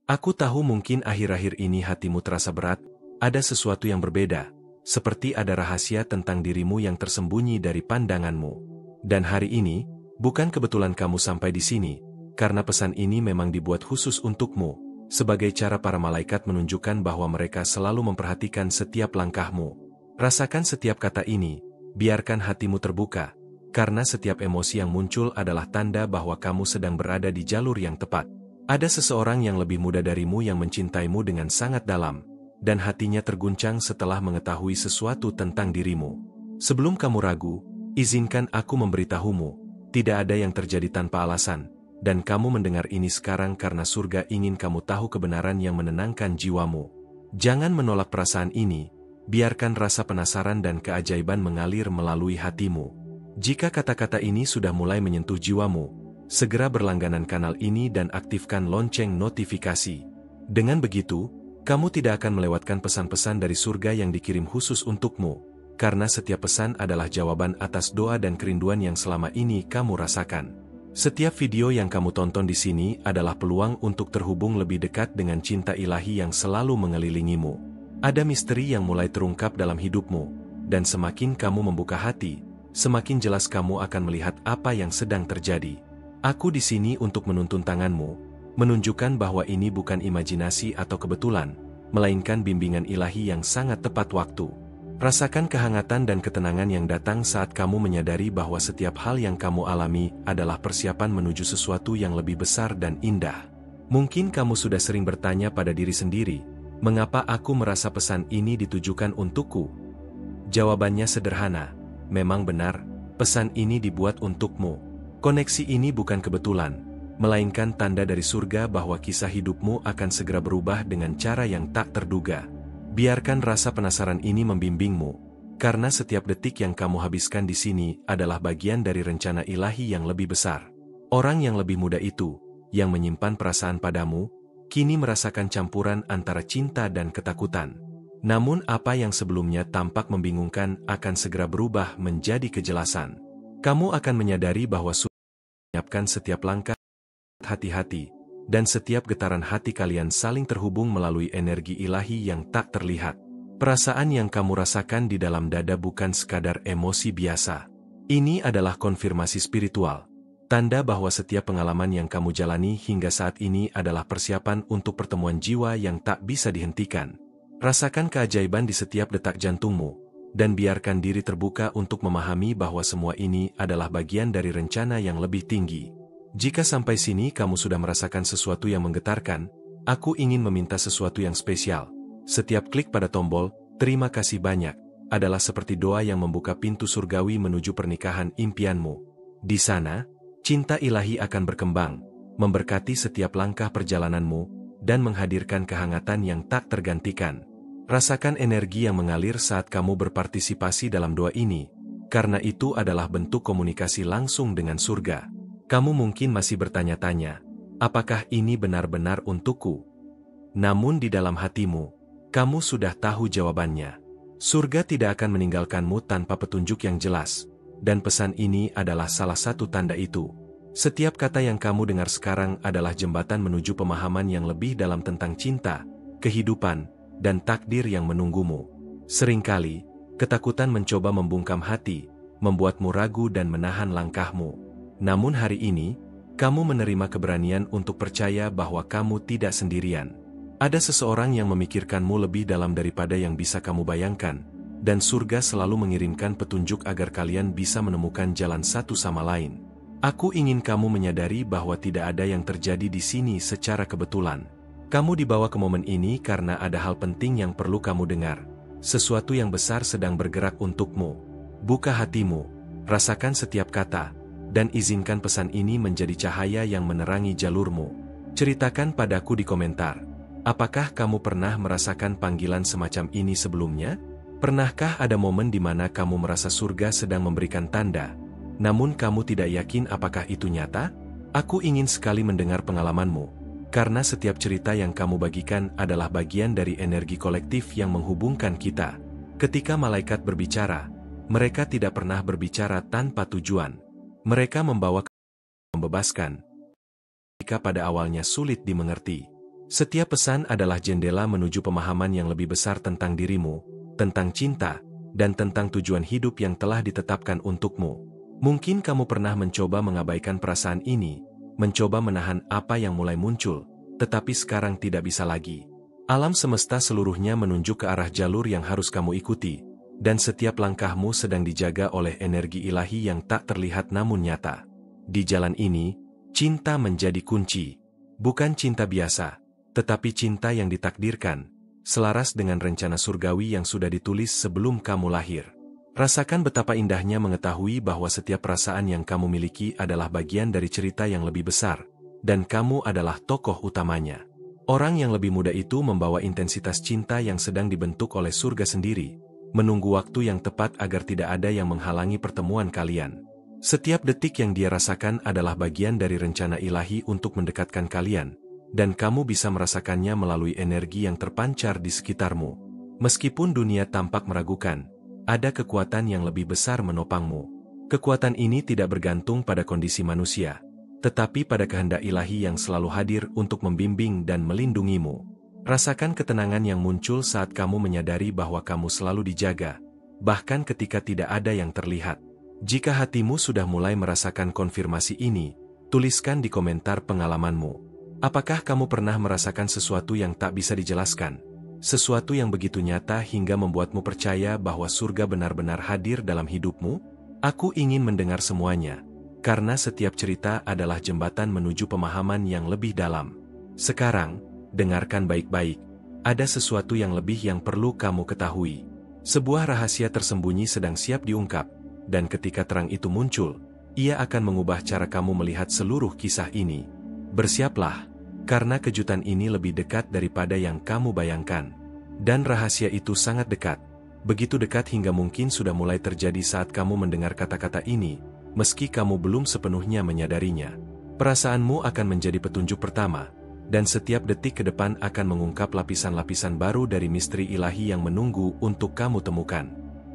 Aku tahu mungkin akhir-akhir ini hatimu terasa berat, ada sesuatu yang berbeda, seperti ada rahasia tentang dirimu yang tersembunyi dari pandanganmu. Dan hari ini, bukan kebetulan kamu sampai di sini, karena pesan ini memang dibuat khusus untukmu, sebagai cara para malaikat menunjukkan bahwa mereka selalu memperhatikan setiap langkahmu. Rasakan setiap kata ini, biarkan hatimu terbuka, karena setiap emosi yang muncul adalah tanda bahwa kamu sedang berada di jalur yang tepat. Ada seseorang yang lebih muda darimu yang mencintaimu dengan sangat dalam, dan hatinya terguncang setelah mengetahui sesuatu tentang dirimu. Sebelum kamu ragu, izinkan aku memberitahumu, tidak ada yang terjadi tanpa alasan, dan kamu mendengar ini sekarang karena surga ingin kamu tahu kebenaran yang menenangkan jiwamu. Jangan menolak perasaan ini, biarkan rasa penasaran dan keajaiban mengalir melalui hatimu. Jika kata-kata ini sudah mulai menyentuh jiwamu, segera berlangganan kanal ini dan aktifkan lonceng notifikasi. Dengan begitu, kamu tidak akan melewatkan pesan-pesan dari surga yang dikirim khusus untukmu, karena setiap pesan adalah jawaban atas doa dan kerinduan yang selama ini kamu rasakan. Setiap video yang kamu tonton di sini adalah peluang untuk terhubung lebih dekat dengan cinta ilahi yang selalu mengelilingimu. Ada misteri yang mulai terungkap dalam hidupmu, dan semakin kamu membuka hati, semakin jelas kamu akan melihat apa yang sedang terjadi. Aku di sini untuk menuntun tanganmu, menunjukkan bahwa ini bukan imajinasi atau kebetulan, melainkan bimbingan ilahi yang sangat tepat waktu. Rasakan kehangatan dan ketenangan yang datang saat kamu menyadari bahwa setiap hal yang kamu alami adalah persiapan menuju sesuatu yang lebih besar dan indah. Mungkin kamu sudah sering bertanya pada diri sendiri, mengapa aku merasa pesan ini ditujukan untukku? Jawabannya sederhana, memang benar, pesan ini dibuat untukmu. Koneksi ini bukan kebetulan, melainkan tanda dari surga bahwa kisah hidupmu akan segera berubah dengan cara yang tak terduga. Biarkan rasa penasaran ini membimbingmu, karena setiap detik yang kamu habiskan di sini adalah bagian dari rencana ilahi yang lebih besar. Orang yang lebih muda itu, yang menyimpan perasaan padamu, kini merasakan campuran antara cinta dan ketakutan. Namun apa yang sebelumnya tampak membingungkan akan segera berubah menjadi kejelasan. Kamu akan menyadari bahwa menyiapkan setiap langkah, hati-hati, dan setiap getaran hati kalian saling terhubung melalui energi ilahi yang tak terlihat. Perasaan yang kamu rasakan di dalam dada bukan sekadar emosi biasa. Ini adalah konfirmasi spiritual, tanda bahwa setiap pengalaman yang kamu jalani hingga saat ini adalah persiapan untuk pertemuan jiwa yang tak bisa dihentikan. Rasakan keajaiban di setiap detak jantungmu, dan biarkan diri terbuka untuk memahami bahwa semua ini adalah bagian dari rencana yang lebih tinggi. Jika sampai sini kamu sudah merasakan sesuatu yang menggetarkan, aku ingin meminta sesuatu yang spesial. Setiap klik pada tombol, terima kasih banyak, adalah seperti doa yang membuka pintu surgawi menuju pernikahan impianmu. Di sana, cinta ilahi akan berkembang, memberkati setiap langkah perjalananmu, dan menghadirkan kehangatan yang tak tergantikan. Rasakan energi yang mengalir saat kamu berpartisipasi dalam doa ini, karena itu adalah bentuk komunikasi langsung dengan surga. Kamu mungkin masih bertanya-tanya, apakah ini benar-benar untukku? Namun di dalam hatimu, kamu sudah tahu jawabannya. Surga tidak akan meninggalkanmu tanpa petunjuk yang jelas, dan pesan ini adalah salah satu tanda itu. Setiap kata yang kamu dengar sekarang adalah jembatan menuju pemahaman yang lebih dalam tentang cinta, kehidupan, dan takdir yang menunggumu. Seringkali, ketakutan mencoba membungkam hati, membuatmu ragu dan menahan langkahmu. Namun hari ini, kamu menerima keberanian untuk percaya bahwa kamu tidak sendirian. Ada seseorang yang memikirkanmu lebih dalam daripada yang bisa kamu bayangkan, dan surga selalu mengirimkan petunjuk agar kalian bisa menemukan jalan satu sama lain. Aku ingin kamu menyadari bahwa tidak ada yang terjadi di sini secara kebetulan. Kamu dibawa ke momen ini karena ada hal penting yang perlu kamu dengar. Sesuatu yang besar sedang bergerak untukmu. Buka hatimu, rasakan setiap kata, dan izinkan pesan ini menjadi cahaya yang menerangi jalurmu. Ceritakan padaku di komentar. Apakah kamu pernah merasakan panggilan semacam ini sebelumnya? Pernahkah ada momen di mana kamu merasa surga sedang memberikan tanda, namun kamu tidak yakin apakah itu nyata? Aku ingin sekali mendengar pengalamanmu, karena setiap cerita yang kamu bagikan adalah bagian dari energi kolektif yang menghubungkan kita. Ketika malaikat berbicara, mereka tidak pernah berbicara tanpa tujuan. Mereka membawa membebaskan. Jika pada awalnya sulit dimengerti, Setiap pesan adalah jendela menuju pemahaman yang lebih besar tentang dirimu, tentang cinta, dan tentang tujuan hidup yang telah ditetapkan untukmu. Mungkin kamu pernah mencoba mengabaikan perasaan ini, mencoba menahan apa yang mulai muncul, tetapi sekarang tidak bisa lagi. Alam semesta seluruhnya menunjuk ke arah jalur yang harus kamu ikuti, dan setiap langkahmu sedang dijaga oleh energi ilahi yang tak terlihat namun nyata. Di jalan ini, cinta menjadi kunci. Bukan cinta biasa, tetapi cinta yang ditakdirkan, selaras dengan rencana surgawi yang sudah ditulis sebelum kamu lahir. Rasakan betapa indahnya mengetahui bahwa setiap perasaan yang kamu miliki adalah bagian dari cerita yang lebih besar, dan kamu adalah tokoh utamanya. Orang yang lebih muda itu membawa intensitas cinta yang sedang dibentuk oleh surga sendiri, menunggu waktu yang tepat agar tidak ada yang menghalangi pertemuan kalian. Setiap detik yang dia rasakan adalah bagian dari rencana ilahi untuk mendekatkan kalian, dan kamu bisa merasakannya melalui energi yang terpancar di sekitarmu. Meskipun dunia tampak meragukan, ada kekuatan yang lebih besar menopangmu. Kekuatan ini tidak bergantung pada kondisi manusia, tetapi pada kehendak ilahi yang selalu hadir untuk membimbing dan melindungimu. Rasakan ketenangan yang muncul saat kamu menyadari bahwa kamu selalu dijaga, bahkan ketika tidak ada yang terlihat. Jika hatimu sudah mulai merasakan konfirmasi ini, tuliskan di komentar pengalamanmu. Apakah kamu pernah merasakan sesuatu yang tak bisa dijelaskan? Sesuatu yang begitu nyata hingga membuatmu percaya bahwa surga benar-benar hadir dalam hidupmu? Aku ingin mendengar semuanya, karena setiap cerita adalah jembatan menuju pemahaman yang lebih dalam. Sekarang, dengarkan baik-baik. Ada sesuatu yang lebih yang perlu kamu ketahui. Sebuah rahasia tersembunyi sedang siap diungkap, dan ketika terang itu muncul, ia akan mengubah cara kamu melihat seluruh kisah ini. Bersiaplah, karena kejutan ini lebih dekat daripada yang kamu bayangkan. Dan rahasia itu sangat dekat. Begitu dekat hingga mungkin sudah mulai terjadi saat kamu mendengar kata-kata ini, meski kamu belum sepenuhnya menyadarinya. Perasaanmu akan menjadi petunjuk pertama, dan setiap detik ke depan akan mengungkap lapisan-lapisan baru dari misteri ilahi yang menunggu untuk kamu temukan.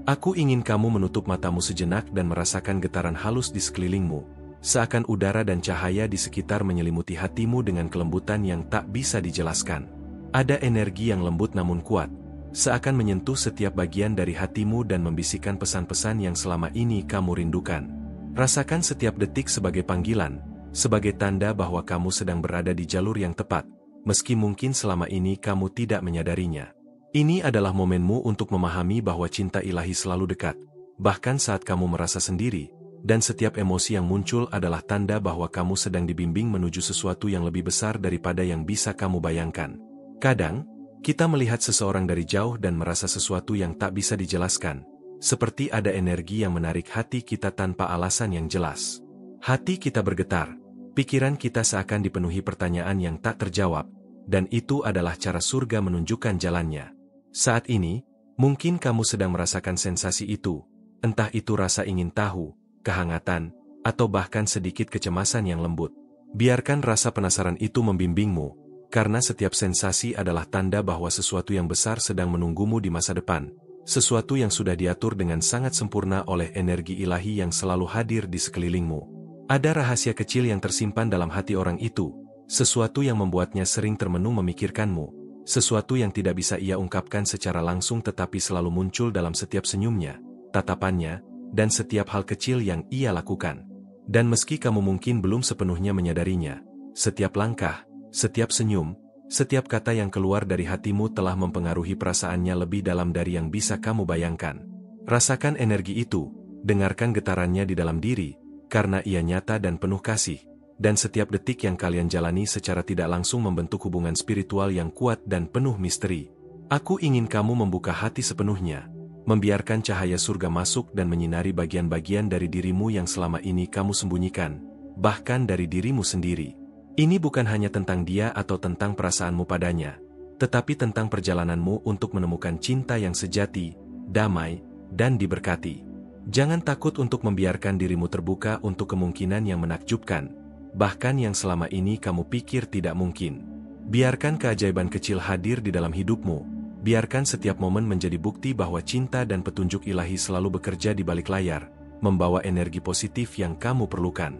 Aku ingin kamu menutup matamu sejenak dan merasakan getaran halus di sekelilingmu, seakan udara dan cahaya di sekitar menyelimuti hatimu dengan kelembutan yang tak bisa dijelaskan. Ada energi yang lembut namun kuat, seakan menyentuh setiap bagian dari hatimu dan membisikkan pesan-pesan yang selama ini kamu rindukan. Rasakan setiap detik sebagai panggilan, sebagai tanda bahwa kamu sedang berada di jalur yang tepat, meski mungkin selama ini kamu tidak menyadarinya. Ini adalah momenmu untuk memahami bahwa cinta ilahi selalu dekat, bahkan saat kamu merasa sendiri, dan setiap emosi yang muncul adalah tanda bahwa kamu sedang dibimbing menuju sesuatu yang lebih besar daripada yang bisa kamu bayangkan. Kadang, kita melihat seseorang dari jauh dan merasa sesuatu yang tak bisa dijelaskan, seperti ada energi yang menarik hati kita tanpa alasan yang jelas. Hati kita bergetar, pikiran kita seakan dipenuhi pertanyaan yang tak terjawab, dan itu adalah cara surga menunjukkan jalannya. Saat ini, mungkin kamu sedang merasakan sensasi itu, entah itu rasa ingin tahu, kehangatan, atau bahkan sedikit kecemasan yang lembut. Biarkan rasa penasaran itu membimbingmu, karena setiap sensasi adalah tanda bahwa sesuatu yang besar sedang menunggumu di masa depan, sesuatu yang sudah diatur dengan sangat sempurna oleh energi ilahi yang selalu hadir di sekelilingmu. Ada rahasia kecil yang tersimpan dalam hati orang itu, sesuatu yang membuatnya sering termenung memikirkanmu, sesuatu yang tidak bisa ia ungkapkan secara langsung tetapi selalu muncul dalam setiap senyumnya, tatapannya, dan setiap hal kecil yang ia lakukan. Dan meski kamu mungkin belum sepenuhnya menyadarinya, setiap langkah, setiap senyum, setiap kata yang keluar dari hatimu telah mempengaruhi perasaannya lebih dalam dari yang bisa kamu bayangkan. Rasakan energi itu, dengarkan getarannya di dalam diri, karena ia nyata dan penuh kasih, dan setiap detik yang kalian jalani secara tidak langsung membentuk hubungan spiritual yang kuat dan penuh misteri. Aku ingin kamu membuka hati sepenuhnya, membiarkan cahaya surga masuk dan menyinari bagian-bagian dari dirimu yang selama ini kamu sembunyikan, bahkan dari dirimu sendiri. Ini bukan hanya tentang dia atau tentang perasaanmu padanya, tetapi tentang perjalananmu untuk menemukan cinta yang sejati, damai, dan diberkati. Jangan takut untuk membiarkan dirimu terbuka untuk kemungkinan yang menakjubkan, bahkan yang selama ini kamu pikir tidak mungkin. Biarkan keajaiban kecil hadir di dalam hidupmu, biarkan setiap momen menjadi bukti bahwa cinta dan petunjuk ilahi selalu bekerja di balik layar, membawa energi positif yang kamu perlukan.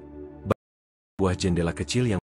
Buah jendela kecil yang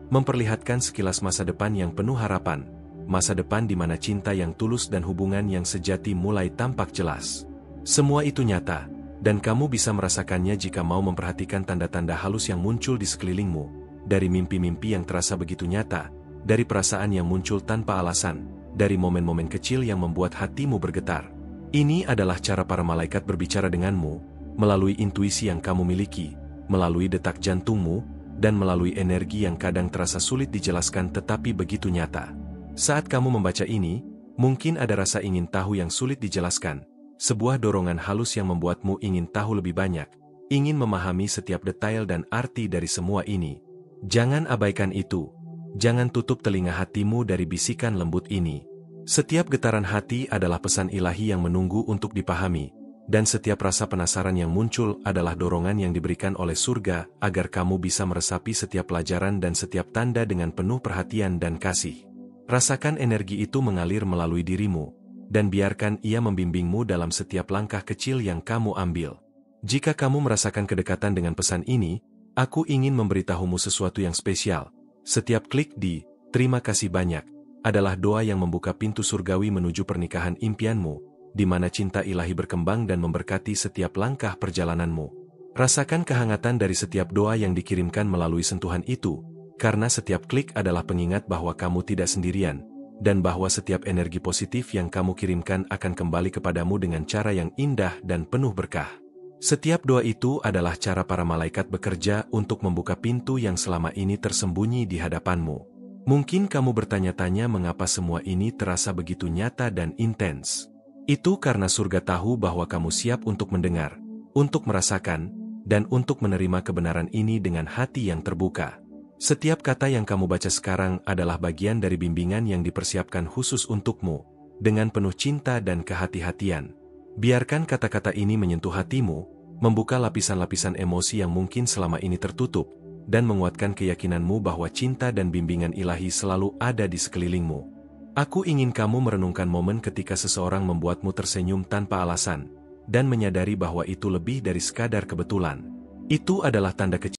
memperlihatkan sekilas masa depan yang penuh harapan, masa depan di mana cinta yang tulus dan hubungan yang sejati mulai tampak jelas. Semua itu nyata, dan kamu bisa merasakannya jika mau memperhatikan tanda-tanda halus yang muncul di sekelilingmu, dari mimpi-mimpi yang terasa begitu nyata, dari perasaan yang muncul tanpa alasan, dari momen-momen kecil yang membuat hatimu bergetar. Ini adalah cara para malaikat berbicara denganmu, melalui intuisi yang kamu miliki, melalui detak jantungmu, dan melalui energi yang kadang terasa sulit dijelaskan tetapi begitu nyata. Saat kamu membaca ini, mungkin ada rasa ingin tahu yang sulit dijelaskan, sebuah dorongan halus yang membuatmu ingin tahu lebih banyak, ingin memahami setiap detail dan arti dari semua ini. Jangan abaikan itu. Jangan tutup telinga hatimu dari bisikan lembut ini. Setiap getaran hati adalah pesan ilahi yang menunggu untuk dipahami, dan setiap rasa penasaran yang muncul adalah dorongan yang diberikan oleh surga agar kamu bisa meresapi setiap pelajaran dan setiap tanda dengan penuh perhatian dan kasih. Rasakan energi itu mengalir melalui dirimu, dan biarkan ia membimbingmu dalam setiap langkah kecil yang kamu ambil. Jika kamu merasakan kedekatan dengan pesan ini, aku ingin memberitahumu sesuatu yang spesial. Setiap klik di "Terima kasih banyak" adalah doa yang membuka pintu surgawi menuju pernikahan impianmu, di mana cinta ilahi berkembang dan memberkati setiap langkah perjalananmu. Rasakan kehangatan dari setiap doa yang dikirimkan melalui sentuhan itu, karena setiap klik adalah pengingat bahwa kamu tidak sendirian, dan bahwa setiap energi positif yang kamu kirimkan akan kembali kepadamu dengan cara yang indah dan penuh berkah. Setiap doa itu adalah cara para malaikat bekerja untuk membuka pintu yang selama ini tersembunyi di hadapanmu. Mungkin kamu bertanya-tanya mengapa semua ini terasa begitu nyata dan intens. Itu karena surga tahu bahwa kamu siap untuk mendengar, untuk merasakan, dan untuk menerima kebenaran ini dengan hati yang terbuka. Setiap kata yang kamu baca sekarang adalah bagian dari bimbingan yang dipersiapkan khusus untukmu, dengan penuh cinta dan kehati-hatian. Biarkan kata-kata ini menyentuh hatimu, membuka lapisan-lapisan emosi yang mungkin selama ini tertutup, dan menguatkan keyakinanmu bahwa cinta dan bimbingan ilahi selalu ada di sekelilingmu. Aku ingin kamu merenungkan momen ketika seseorang membuatmu tersenyum tanpa alasan, dan menyadari bahwa itu lebih dari sekadar kebetulan. Itu adalah tanda kecil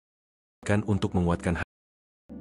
untuk menguatkan hati,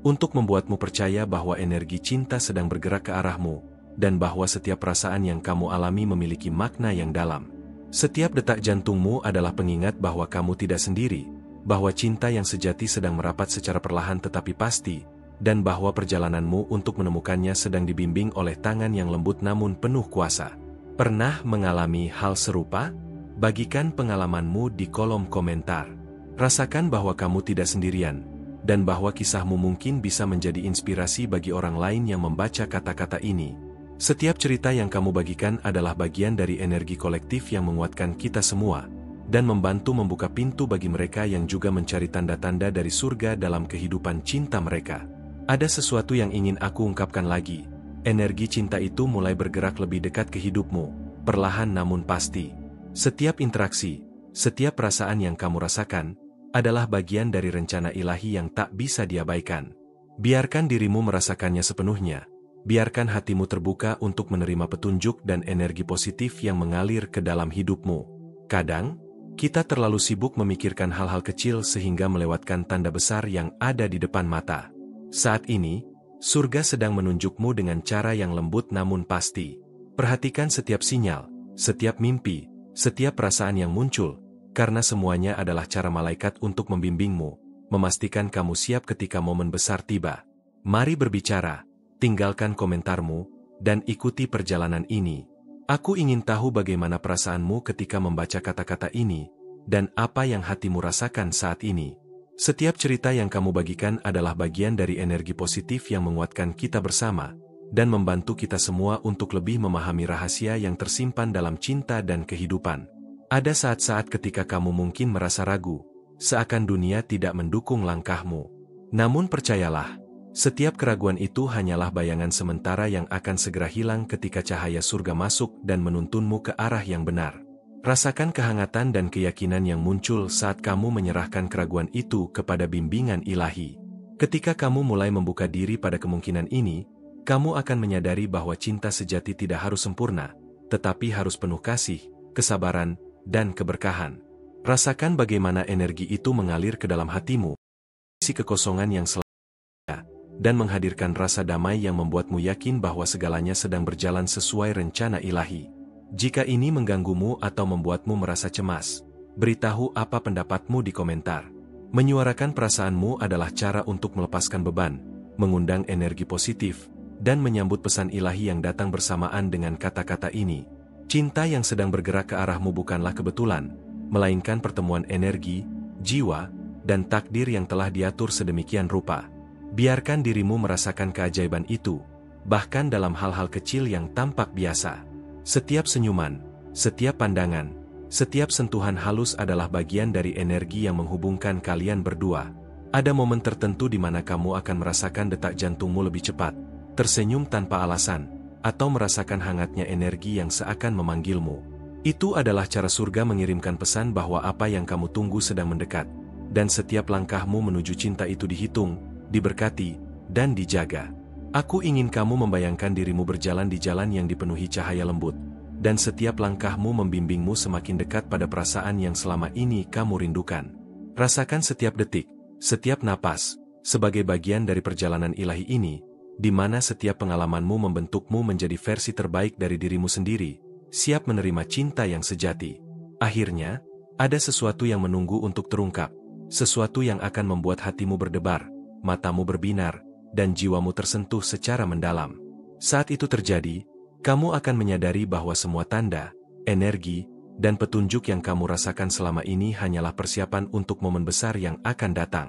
untuk membuatmu percaya bahwa energi cinta sedang bergerak ke arahmu, dan bahwa setiap perasaan yang kamu alami memiliki makna yang dalam. Setiap detak jantungmu adalah pengingat bahwa kamu tidak sendiri, bahwa cinta yang sejati sedang merapat secara perlahan tetapi pasti, dan bahwa perjalananmu untuk menemukannya sedang dibimbing oleh tangan yang lembut namun penuh kuasa. Pernah mengalami hal serupa? Bagikan pengalamanmu di kolom komentar. Rasakan bahwa kamu tidak sendirian, dan bahwa kisahmu mungkin bisa menjadi inspirasi bagi orang lain yang membaca kata-kata ini. Setiap cerita yang kamu bagikan adalah bagian dari energi kolektif yang menguatkan kita semua, dan membantu membuka pintu bagi mereka yang juga mencari tanda-tanda dari surga dalam kehidupan cinta mereka. Ada sesuatu yang ingin aku ungkapkan lagi. Energi cinta itu mulai bergerak lebih dekat ke hidupmu, perlahan namun pasti. Setiap interaksi, setiap perasaan yang kamu rasakan, adalah bagian dari rencana ilahi yang tak bisa diabaikan. Biarkan dirimu merasakannya sepenuhnya. Biarkan hatimu terbuka untuk menerima petunjuk dan energi positif yang mengalir ke dalam hidupmu. Kadang, kita terlalu sibuk memikirkan hal-hal kecil sehingga melewatkan tanda besar yang ada di depan mata. Saat ini, surga sedang menunjukmu dengan cara yang lembut namun pasti. Perhatikan setiap sinyal, setiap mimpi, setiap perasaan yang muncul, karena semuanya adalah cara malaikat untuk membimbingmu, memastikan kamu siap ketika momen besar tiba. Mari berbicara, tinggalkan komentarmu, dan ikuti perjalanan ini. Aku ingin tahu bagaimana perasaanmu ketika membaca kata-kata ini, dan apa yang hatimu rasakan saat ini. Setiap cerita yang kamu bagikan adalah bagian dari energi positif yang menguatkan kita bersama, dan membantu kita semua untuk lebih memahami rahasia yang tersimpan dalam cinta dan kehidupan. Ada saat-saat ketika kamu mungkin merasa ragu, seakan dunia tidak mendukung langkahmu. Namun percayalah, setiap keraguan itu hanyalah bayangan sementara yang akan segera hilang ketika cahaya surga masuk dan menuntunmu ke arah yang benar. Rasakan kehangatan dan keyakinan yang muncul saat kamu menyerahkan keraguan itu kepada bimbingan ilahi. Ketika kamu mulai membuka diri pada kemungkinan ini, kamu akan menyadari bahwa cinta sejati tidak harus sempurna, tetapi harus penuh kasih, kesabaran, dan keberkahan. Rasakan bagaimana energi itu mengalir ke dalam hatimu, isi kekosongan yang selama dan menghadirkan rasa damai yang membuatmu yakin bahwa segalanya sedang berjalan sesuai rencana ilahi. Jika ini mengganggumu atau membuatmu merasa cemas, beritahu apa pendapatmu di komentar. Menyuarakan perasaanmu adalah cara untuk melepaskan beban, mengundang energi positif, dan menyambut pesan ilahi yang datang bersamaan dengan kata-kata ini. Cinta yang sedang bergerak ke arahmu bukanlah kebetulan, melainkan pertemuan energi, jiwa, dan takdir yang telah diatur sedemikian rupa. Biarkan dirimu merasakan keajaiban itu, bahkan dalam hal-hal kecil yang tampak biasa. Setiap senyuman, setiap pandangan, setiap sentuhan halus adalah bagian dari energi yang menghubungkan kalian berdua. Ada momen tertentu di mana kamu akan merasakan detak jantungmu lebih cepat, tersenyum tanpa alasan, atau merasakan hangatnya energi yang seakan memanggilmu. Itu adalah cara surga mengirimkan pesan bahwa apa yang kamu tunggu sedang mendekat, dan setiap langkahmu menuju cinta itu dihitung, diberkati, dan dijaga. Aku ingin kamu membayangkan dirimu berjalan di jalan yang dipenuhi cahaya lembut, dan setiap langkahmu membimbingmu semakin dekat pada perasaan yang selama ini kamu rindukan. Rasakan setiap detik, setiap napas, sebagai bagian dari perjalanan ilahi ini, di mana setiap pengalamanmu membentukmu menjadi versi terbaik dari dirimu sendiri, siap menerima cinta yang sejati. Akhirnya, ada sesuatu yang menunggu untuk terungkap, sesuatu yang akan membuat hatimu berdebar, matamu berbinar, dan jiwamu tersentuh secara mendalam. Saat itu terjadi, kamu akan menyadari bahwa semua tanda, energi, dan petunjuk yang kamu rasakan selama ini hanyalah persiapan untuk momen besar yang akan datang.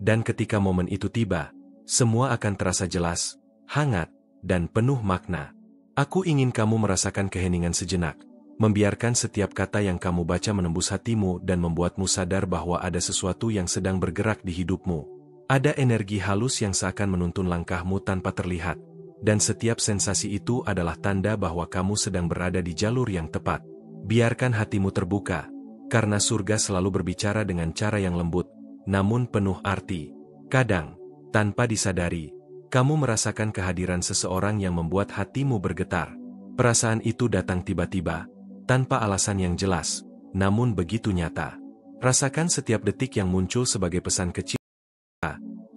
Dan ketika momen itu tiba, semua akan terasa jelas, hangat, dan penuh makna. Aku ingin kamu merasakan keheningan sejenak, membiarkan setiap kata yang kamu baca menembus hatimu dan membuatmu sadar bahwa ada sesuatu yang sedang bergerak di hidupmu. Ada energi halus yang seakan menuntun langkahmu tanpa terlihat, dan setiap sensasi itu adalah tanda bahwa kamu sedang berada di jalur yang tepat. Biarkan hatimu terbuka, karena surga selalu berbicara dengan cara yang lembut, namun penuh arti. Kadang, tanpa disadari, kamu merasakan kehadiran seseorang yang membuat hatimu bergetar. Perasaan itu datang tiba-tiba, tanpa alasan yang jelas, namun begitu nyata. Rasakan setiap detik yang muncul sebagai pesan kecil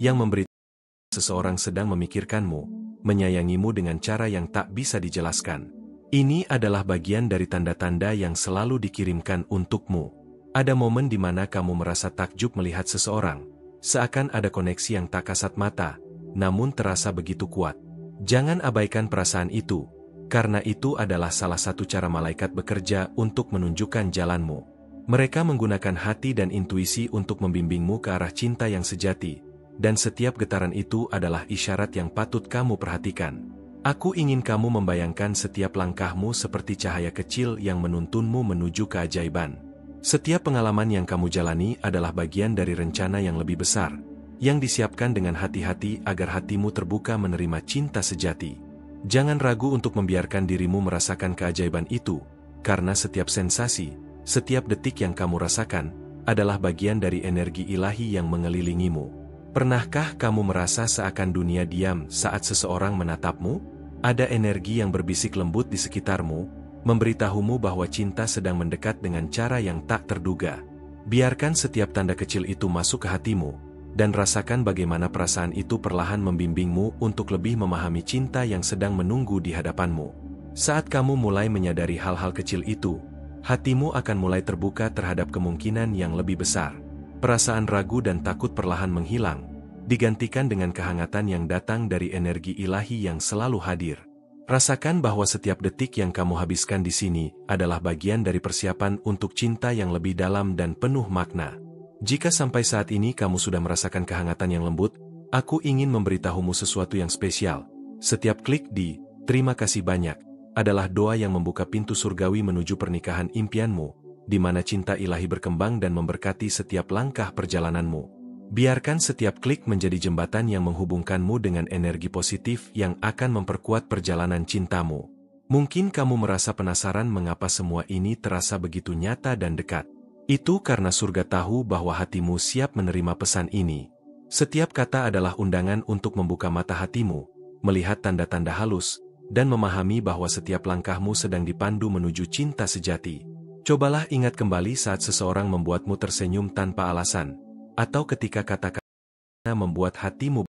yang memberitahu seseorang sedang memikirkanmu, menyayangimu dengan cara yang tak bisa dijelaskan. Ini adalah bagian dari tanda-tanda yang selalu dikirimkan untukmu. Ada momen di mana kamu merasa takjub melihat seseorang, seakan ada koneksi yang tak kasat mata, namun terasa begitu kuat. Jangan abaikan perasaan itu, karena itu adalah salah satu cara malaikat bekerja untuk menunjukkan jalanmu. Mereka menggunakan hati dan intuisi untuk membimbingmu ke arah cinta yang sejati, dan setiap getaran itu adalah isyarat yang patut kamu perhatikan. Aku ingin kamu membayangkan setiap langkahmu seperti cahaya kecil yang menuntunmu menuju keajaiban. Setiap pengalaman yang kamu jalani adalah bagian dari rencana yang lebih besar, yang disiapkan dengan hati-hati agar hatimu terbuka menerima cinta sejati. Jangan ragu untuk membiarkan dirimu merasakan keajaiban itu, karena setiap sensasi, setiap detik yang kamu rasakan, adalah bagian dari energi ilahi yang mengelilingimu. Pernahkah kamu merasa seakan dunia diam saat seseorang menatapmu? Ada energi yang berbisik lembut di sekitarmu, memberitahumu bahwa cinta sedang mendekat dengan cara yang tak terduga. Biarkan setiap tanda kecil itu masuk ke hatimu, dan rasakan bagaimana perasaan itu perlahan membimbingmu untuk lebih memahami cinta yang sedang menunggu di hadapanmu. Saat kamu mulai menyadari hal-hal kecil itu, hatimu akan mulai terbuka terhadap kemungkinan yang lebih besar. Perasaan ragu dan takut perlahan menghilang, digantikan dengan kehangatan yang datang dari energi ilahi yang selalu hadir. Rasakan bahwa setiap detik yang kamu habiskan di sini adalah bagian dari persiapan untuk cinta yang lebih dalam dan penuh makna. Jika sampai saat ini kamu sudah merasakan kehangatan yang lembut, aku ingin memberitahumu sesuatu yang spesial. Setiap klik di "Terima kasih banyak" adalah doa yang membuka pintu surgawi menuju pernikahan impianmu, di mana cinta ilahi berkembang dan memberkati setiap langkah perjalananmu. Biarkan setiap klik menjadi jembatan yang menghubungkanmu dengan energi positif yang akan memperkuat perjalanan cintamu. Mungkin kamu merasa penasaran mengapa semua ini terasa begitu nyata dan dekat. Itu karena surga tahu bahwa hatimu siap menerima pesan ini. Setiap kata adalah undangan untuk membuka mata hatimu, melihat tanda-tanda halus, dan memahami bahwa setiap langkahmu sedang dipandu menuju cinta sejati. Cobalah ingat kembali saat seseorang membuatmu tersenyum tanpa alasan, atau ketika kata-kata membuat hatimu.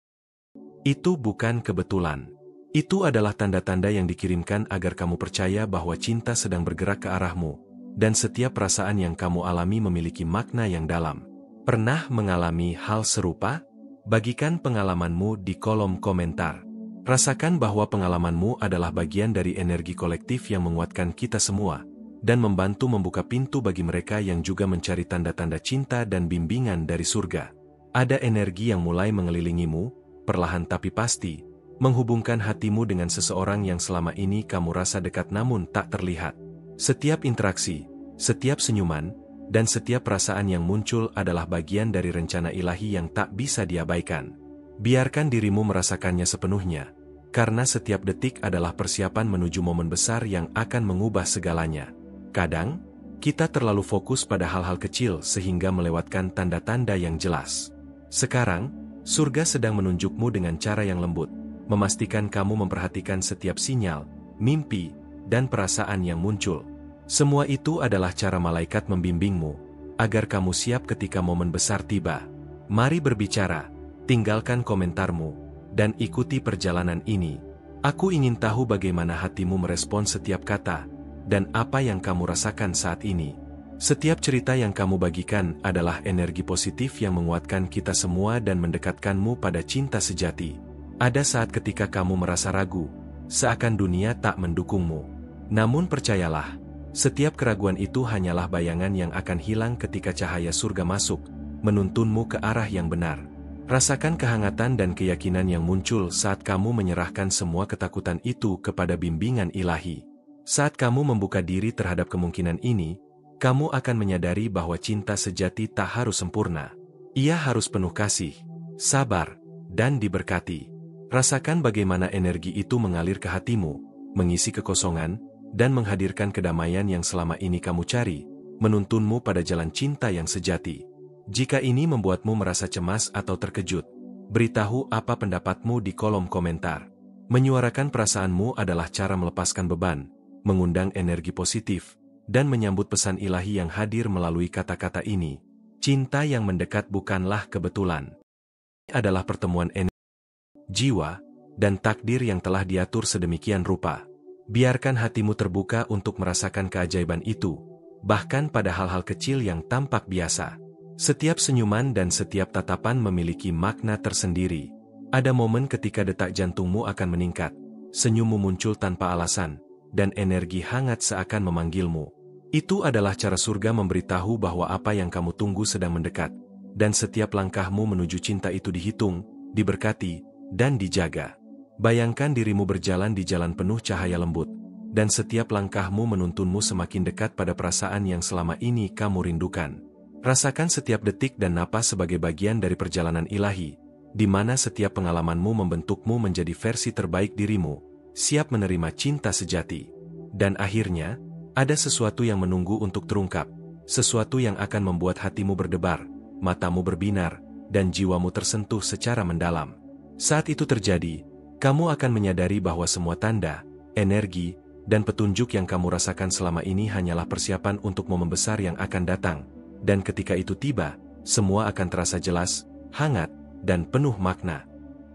Itu bukan kebetulan. Itu adalah tanda-tanda yang dikirimkan agar kamu percaya bahwa cinta sedang bergerak ke arahmu, dan setiap perasaan yang kamu alami memiliki makna yang dalam. Pernah mengalami hal serupa? Bagikan pengalamanmu di kolom komentar. Rasakan bahwa pengalamanmu adalah bagian dari energi kolektif yang menguatkan kita semua, dan membantu membuka pintu bagi mereka yang juga mencari tanda-tanda cinta dan bimbingan dari surga. Ada energi yang mulai mengelilingimu, perlahan tapi pasti, menghubungkan hatimu dengan seseorang yang selama ini kamu rasa dekat namun tak terlihat. Setiap interaksi, setiap senyuman, dan setiap perasaan yang muncul adalah bagian dari rencana ilahi yang tak bisa diabaikan. Biarkan dirimu merasakannya sepenuhnya, karena setiap detik adalah persiapan menuju momen besar yang akan mengubah segalanya. Kadang, kita terlalu fokus pada hal-hal kecil sehingga melewatkan tanda-tanda yang jelas. Sekarang, surga sedang menunjukmu dengan cara yang lembut, memastikan kamu memperhatikan setiap sinyal, mimpi, dan perasaan yang muncul. Semua itu adalah cara malaikat membimbingmu, agar kamu siap ketika momen besar tiba. Mari berbicara, tinggalkan komentarmu, dan ikuti perjalanan ini. Aku ingin tahu bagaimana hatimu merespon setiap kata, dan apa yang kamu rasakan saat ini. Setiap cerita yang kamu bagikan adalah energi positif yang menguatkan kita semua dan mendekatkanmu pada cinta sejati. Ada saat ketika kamu merasa ragu, seakan dunia tak mendukungmu. Namun percayalah, setiap keraguan itu hanyalah bayangan yang akan hilang ketika cahaya surga masuk, menuntunmu ke arah yang benar. Rasakan kehangatan dan keyakinan yang muncul saat kamu menyerahkan semua ketakutan itu kepada bimbingan ilahi. Saat kamu membuka diri terhadap kemungkinan ini, kamu akan menyadari bahwa cinta sejati tak harus sempurna. Ia harus penuh kasih, sabar, dan diberkati. Rasakan bagaimana energi itu mengalir ke hatimu, mengisi kekosongan, dan menghadirkan kedamaian yang selama ini kamu cari, menuntunmu pada jalan cinta yang sejati. Jika ini membuatmu merasa cemas atau terkejut, beritahu apa pendapatmu di kolom komentar. Menyuarakan perasaanmu adalah cara melepaskan beban, mengundang energi positif, dan menyambut pesan ilahi yang hadir melalui kata-kata ini. Cinta yang mendekat bukanlah kebetulan. Ini adalah pertemuan energi, jiwa, dan takdir yang telah diatur sedemikian rupa. Biarkan hatimu terbuka untuk merasakan keajaiban itu, bahkan pada hal-hal kecil yang tampak biasa. Setiap senyuman dan setiap tatapan memiliki makna tersendiri. Ada momen ketika detak jantungmu akan meningkat, senyummu muncul tanpa alasan, dan energi hangat seakan memanggilmu. Itu adalah cara surga memberitahu bahwa apa yang kamu tunggu sedang mendekat, dan setiap langkahmu menuju cinta itu dihitung, diberkati, dan dijaga. Bayangkan dirimu berjalan di jalan penuh cahaya lembut, dan setiap langkahmu menuntunmu semakin dekat pada perasaan yang selama ini kamu rindukan. Rasakan setiap detik dan napas sebagai bagian dari perjalanan ilahi, di mana setiap pengalamanmu membentukmu menjadi versi terbaik dirimu, siap menerima cinta sejati. Dan akhirnya, ada sesuatu yang menunggu untuk terungkap, sesuatu yang akan membuat hatimu berdebar, matamu berbinar, dan jiwamu tersentuh secara mendalam. Saat itu terjadi, kamu akan menyadari bahwa semua tanda, energi, dan petunjuk yang kamu rasakan selama ini hanyalah persiapan untuk momen besar yang akan datang. Dan ketika itu tiba, semua akan terasa jelas, hangat, dan penuh makna.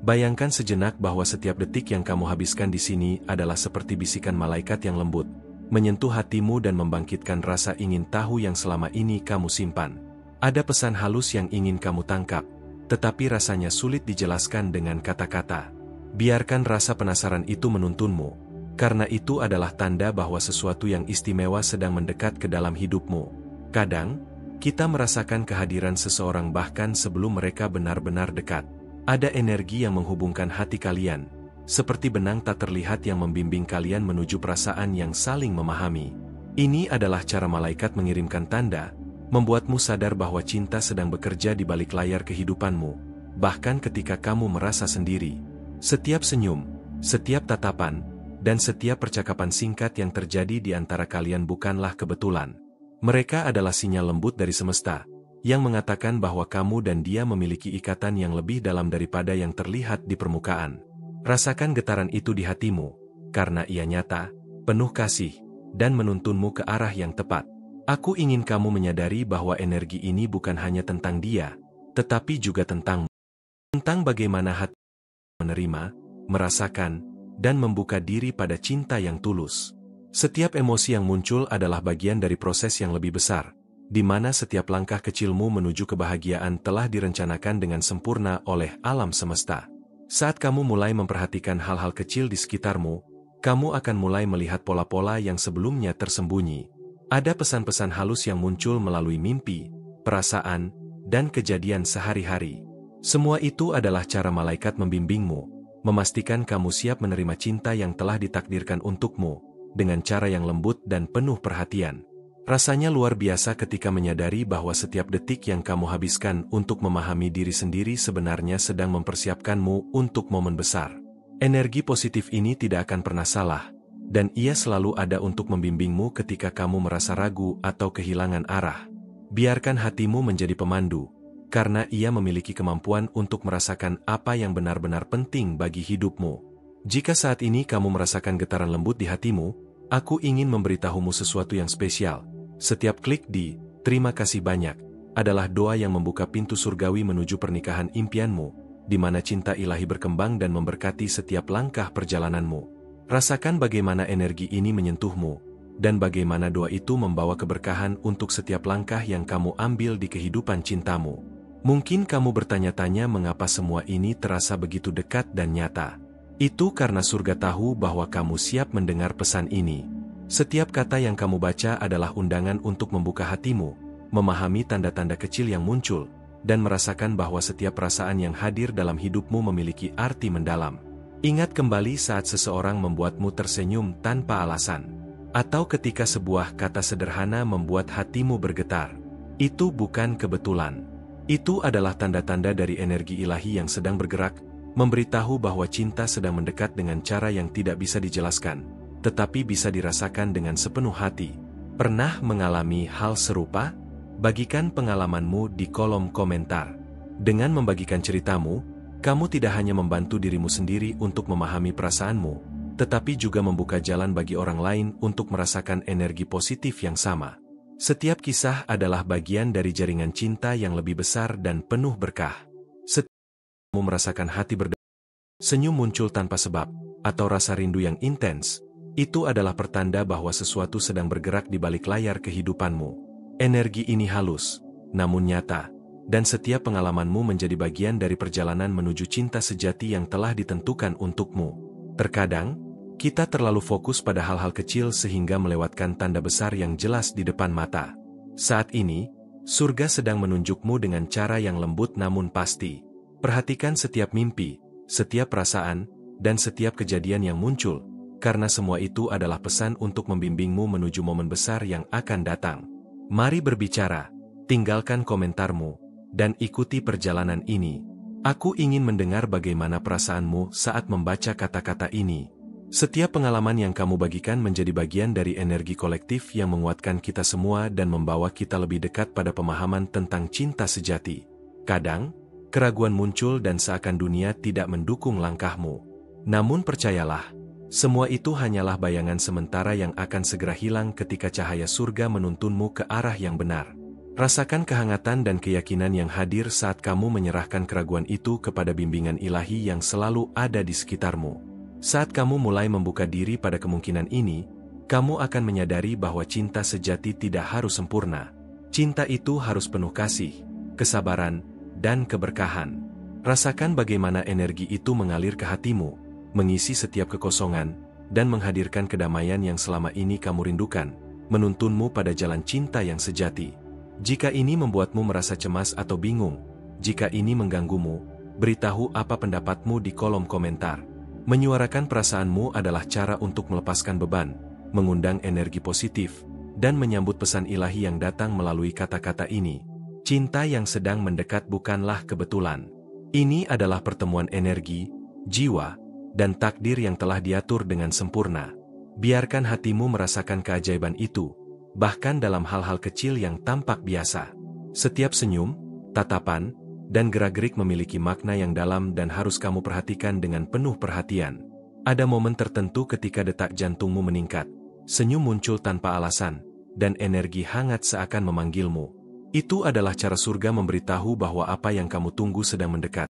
Bayangkan sejenak bahwa setiap detik yang kamu habiskan di sini adalah seperti bisikan malaikat yang lembut, menyentuh hatimu dan membangkitkan rasa ingin tahu yang selama ini kamu simpan. Ada pesan halus yang ingin kamu tangkap, tetapi rasanya sulit dijelaskan dengan kata-kata. Biarkan rasa penasaran itu menuntunmu, karena itu adalah tanda bahwa sesuatu yang istimewa sedang mendekat ke dalam hidupmu. Kadang, kita merasakan kehadiran seseorang bahkan sebelum mereka benar-benar dekat. Ada energi yang menghubungkan hati kalian, seperti benang tak terlihat yang membimbing kalian menuju perasaan yang saling memahami. Ini adalah cara malaikat mengirimkan tanda, membuatmu sadar bahwa cinta sedang bekerja di balik layar kehidupanmu, bahkan ketika kamu merasa sendiri. Setiap senyum, setiap tatapan, dan setiap percakapan singkat yang terjadi di antara kalian bukanlah kebetulan. Mereka adalah sinyal lembut dari semesta, yang mengatakan bahwa kamu dan dia memiliki ikatan yang lebih dalam daripada yang terlihat di permukaan. Rasakan getaran itu di hatimu, karena ia nyata, penuh kasih, dan menuntunmu ke arah yang tepat. Aku ingin kamu menyadari bahwa energi ini bukan hanya tentang dia, tetapi juga tentangmu. Tentang bagaimana hati menerima, merasakan, dan membuka diri pada cinta yang tulus. Setiap emosi yang muncul adalah bagian dari proses yang lebih besar, di mana setiap langkah kecilmu menuju kebahagiaan telah direncanakan dengan sempurna oleh alam semesta. Saat kamu mulai memperhatikan hal-hal kecil di sekitarmu, kamu akan mulai melihat pola-pola yang sebelumnya tersembunyi. Ada pesan-pesan halus yang muncul melalui mimpi, perasaan, dan kejadian sehari-hari. Semua itu adalah cara malaikat membimbingmu, memastikan kamu siap menerima cinta yang telah ditakdirkan untukmu, dengan cara yang lembut dan penuh perhatian. Rasanya luar biasa ketika menyadari bahwa setiap detik yang kamu habiskan untuk memahami diri sendiri sebenarnya sedang mempersiapkanmu untuk momen besar. Energi positif ini tidak akan pernah salah, dan ia selalu ada untuk membimbingmu ketika kamu merasa ragu atau kehilangan arah. Biarkan hatimu menjadi pemandu, karena ia memiliki kemampuan untuk merasakan apa yang benar-benar penting bagi hidupmu. Jika saat ini kamu merasakan getaran lembut di hatimu, aku ingin memberitahumu sesuatu yang spesial. Setiap klik di "Terima kasih banyak" adalah doa yang membuka pintu surgawi menuju pernikahan impianmu, di mana cinta ilahi berkembang dan memberkati setiap langkah perjalananmu. Rasakan bagaimana energi ini menyentuhmu, dan bagaimana doa itu membawa keberkahan untuk setiap langkah yang kamu ambil di kehidupan cintamu. Mungkin kamu bertanya-tanya mengapa semua ini terasa begitu dekat dan nyata. Itu karena surga tahu bahwa kamu siap mendengar pesan ini. Setiap kata yang kamu baca adalah undangan untuk membuka hatimu, memahami tanda-tanda kecil yang muncul, dan merasakan bahwa setiap perasaan yang hadir dalam hidupmu memiliki arti mendalam. Ingat kembali saat seseorang membuatmu tersenyum tanpa alasan, atau ketika sebuah kata sederhana membuat hatimu bergetar. Itu bukan kebetulan. Itu adalah tanda-tanda dari energi ilahi yang sedang bergerak, memberitahu bahwa cinta sedang mendekat dengan cara yang tidak bisa dijelaskan, tetapi bisa dirasakan dengan sepenuh hati. Pernah mengalami hal serupa? Bagikan pengalamanmu di kolom komentar. Dengan membagikan ceritamu, kamu tidak hanya membantu dirimu sendiri untuk memahami perasaanmu, tetapi juga membuka jalan bagi orang lain untuk merasakan energi positif yang sama. Setiap kisah adalah bagian dari jaringan cinta yang lebih besar dan penuh berkah. Setiap kamu merasakan hati berdebar, senyum muncul tanpa sebab, atau rasa rindu yang intens, itu adalah pertanda bahwa sesuatu sedang bergerak di balik layar kehidupanmu. Energi ini halus, namun nyata, dan setiap pengalamanmu menjadi bagian dari perjalanan menuju cinta sejati yang telah ditentukan untukmu. Terkadang, kita terlalu fokus pada hal-hal kecil sehingga melewatkan tanda besar yang jelas di depan mata. Saat ini, surga sedang menunjukmu dengan cara yang lembut namun pasti. Perhatikan setiap mimpi, setiap perasaan, dan setiap kejadian yang muncul, karena semua itu adalah pesan untuk membimbingmu menuju momen besar yang akan datang. Mari berbicara, tinggalkan komentarmu, dan ikuti perjalanan ini. Aku ingin mendengar bagaimana perasaanmu saat membaca kata-kata ini. Setiap pengalaman yang kamu bagikan menjadi bagian dari energi kolektif yang menguatkan kita semua dan membawa kita lebih dekat pada pemahaman tentang cinta sejati. Kadang, keraguan muncul dan seakan dunia tidak mendukung langkahmu. Namun percayalah, semua itu hanyalah bayangan sementara yang akan segera hilang ketika cahaya surga menuntunmu ke arah yang benar. Rasakan kehangatan dan keyakinan yang hadir saat kamu menyerahkan keraguan itu kepada bimbingan ilahi yang selalu ada di sekitarmu. Saat kamu mulai membuka diri pada kemungkinan ini, kamu akan menyadari bahwa cinta sejati tidak harus sempurna. Cinta itu harus penuh kasih, kesabaran, dan keberkahan. Rasakan bagaimana energi itu mengalir ke hatimu, mengisi setiap kekosongan, dan menghadirkan kedamaian yang selama ini kamu rindukan, menuntunmu pada jalan cinta yang sejati. Jika ini membuatmu merasa cemas atau bingung, jika ini mengganggumu, beritahu apa pendapatmu di kolom komentar. Menyuarakan perasaanmu adalah cara untuk melepaskan beban, mengundang energi positif, dan menyambut pesan ilahi yang datang melalui kata-kata ini. Cinta yang sedang mendekat bukanlah kebetulan. Ini adalah pertemuan energi, jiwa, dan takdir yang telah diatur dengan sempurna. Biarkan hatimu merasakan keajaiban itu, bahkan dalam hal-hal kecil yang tampak biasa. Setiap senyum, tatapan, dan gerak-gerik memiliki makna yang dalam dan harus kamu perhatikan dengan penuh perhatian. Ada momen tertentu ketika detak jantungmu meningkat, senyum muncul tanpa alasan, dan energi hangat seakan memanggilmu. Itu adalah cara surga memberitahu bahwa apa yang kamu tunggu sedang mendekat.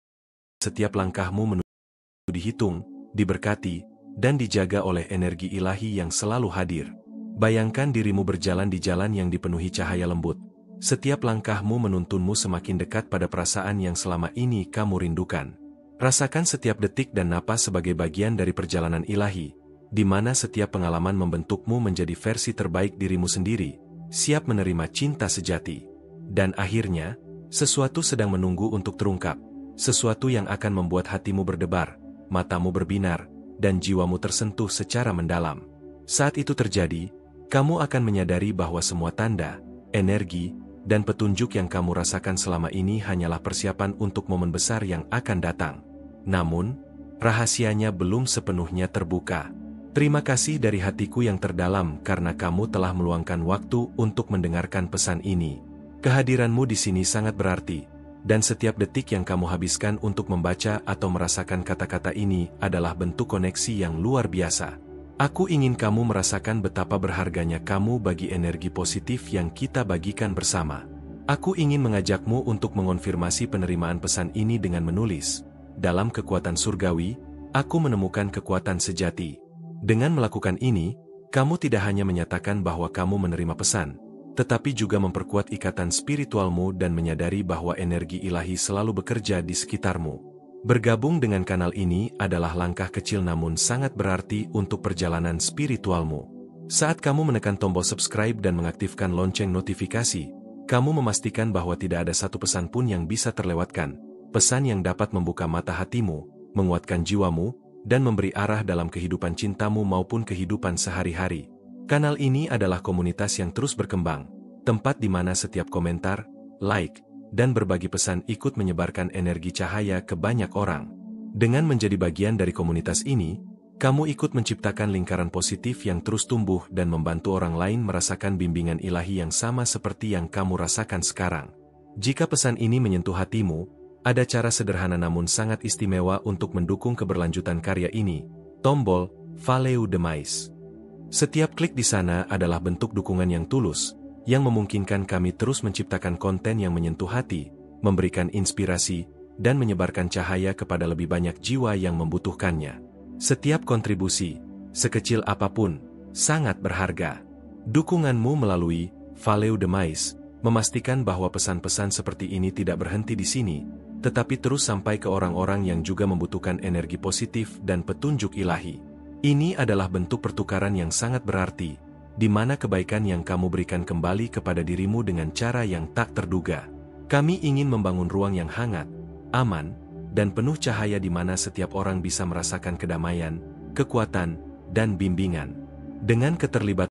Setiap langkahmu menuju dihitung, diberkati, dan dijaga oleh energi ilahi yang selalu hadir. Bayangkan dirimu berjalan di jalan yang dipenuhi cahaya lembut. Setiap langkahmu menuntunmu semakin dekat pada perasaan yang selama ini kamu rindukan. Rasakan setiap detik dan napas sebagai bagian dari perjalanan ilahi, di mana setiap pengalaman membentukmu menjadi versi terbaik dirimu sendiri, siap menerima cinta sejati. Dan akhirnya, sesuatu sedang menunggu untuk terungkap, sesuatu yang akan membuat hatimu berdebar, matamu berbinar, dan jiwamu tersentuh secara mendalam. Saat itu terjadi, kamu akan menyadari bahwa semua tanda, energi, dan petunjuk yang kamu rasakan selama ini hanyalah persiapan untuk momen besar yang akan datang. Namun, rahasianya belum sepenuhnya terbuka. Terima kasih dari hatiku yang terdalam karena kamu telah meluangkan waktu untuk mendengarkan pesan ini. Kehadiranmu di sini sangat berarti, dan setiap detik yang kamu habiskan untuk membaca atau merasakan kata-kata ini adalah bentuk koneksi yang luar biasa. Aku ingin kamu merasakan betapa berharganya kamu bagi energi positif yang kita bagikan bersama. Aku ingin mengajakmu untuk mengonfirmasi penerimaan pesan ini dengan menulis. Dalam kekuatan surgawi, aku menemukan kekuatan sejati. Dengan melakukan ini, kamu tidak hanya menyatakan bahwa kamu menerima pesan, tetapi juga memperkuat ikatan spiritualmu dan menyadari bahwa energi ilahi selalu bekerja di sekitarmu. Bergabung dengan kanal ini adalah langkah kecil namun sangat berarti untuk perjalanan spiritualmu. Saat kamu menekan tombol subscribe dan mengaktifkan lonceng notifikasi, kamu memastikan bahwa tidak ada satu pesan pun yang bisa terlewatkan. Pesan yang dapat membuka mata hatimu, menguatkan jiwamu, dan memberi arah dalam kehidupan cintamu maupun kehidupan sehari-hari. Kanal ini adalah komunitas yang terus berkembang, tempat di mana setiap komentar, like, dan berbagi pesan ikut menyebarkan energi cahaya ke banyak orang. Dengan menjadi bagian dari komunitas ini, kamu ikut menciptakan lingkaran positif yang terus tumbuh dan membantu orang lain merasakan bimbingan ilahi yang sama seperti yang kamu rasakan sekarang. Jika pesan ini menyentuh hatimu, ada cara sederhana namun sangat istimewa untuk mendukung keberlanjutan karya ini, tombol Follow the Mais. Setiap klik di sana adalah bentuk dukungan yang tulus, yang memungkinkan kami terus menciptakan konten yang menyentuh hati, memberikan inspirasi, dan menyebarkan cahaya kepada lebih banyak jiwa yang membutuhkannya. Setiap kontribusi, sekecil apapun, sangat berharga. Dukunganmu melalui Follow the Mais memastikan bahwa pesan-pesan seperti ini tidak berhenti di sini, tetapi terus sampai ke orang-orang yang juga membutuhkan energi positif dan petunjuk ilahi. Ini adalah bentuk pertukaran yang sangat berarti, di mana kebaikan yang kamu berikan kembali kepada dirimu dengan cara yang tak terduga. Kami ingin membangun ruang yang hangat, aman, dan penuh cahaya di mana setiap orang bisa merasakan kedamaian, kekuatan, dan bimbingan. Dengan keterlibatan